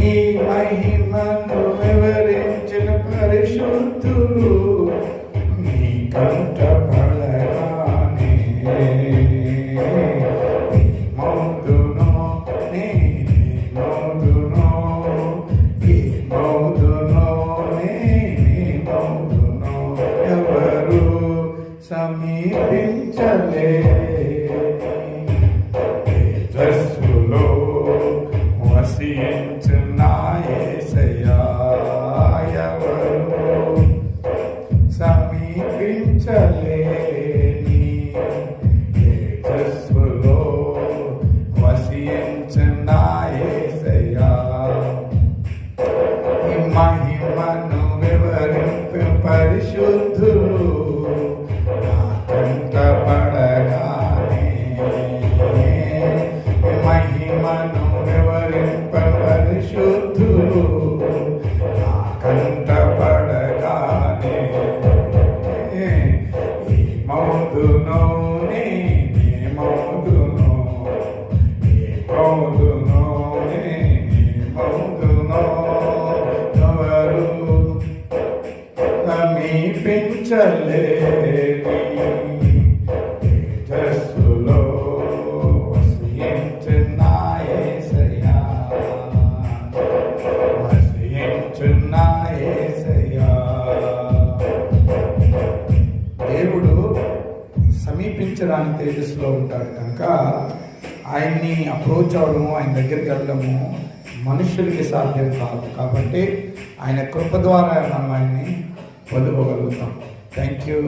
నీ మహిమను వివరించిన పరిశుద్ధులు నీ కంట పడగానే మౌదునో నీ మౌదునో ఈ మౌదునో నీ మౌదునో ఎవరు సమీపించలే తేజస్సులో వసించిన యేసయ్యా ఎవరు సమీపించలేని తేజస్సులో వసించిన యేసయ్యా ఈ మహిమను వివరింపు పరిశుద్ధులు నా కంట పడగానే మహిమను వివరింప పరిశుద్ధులు నా కంట పడగానే ఈ మౌదునో నీ మౌదునో ఈ మౌదునో నీ మౌదునో ఎవరు సమీపించలేని తేజస్సులో వసించిన యేసయ్యా వసించిన యేసయ్యా. దేవుడు సమీపించడానికి తేజస్సులో ఉంటాడు కనుక ఆయన్ని అప్రోచ్ అవడము ఆయన దగ్గరికి వెళ్ళడము మనుషులకి సాధ్యం కాదు. కాబట్టి ఆయన కృప ద్వారా మనం ఆయన్ని పొందుకోగలుగుతాం. Thank you.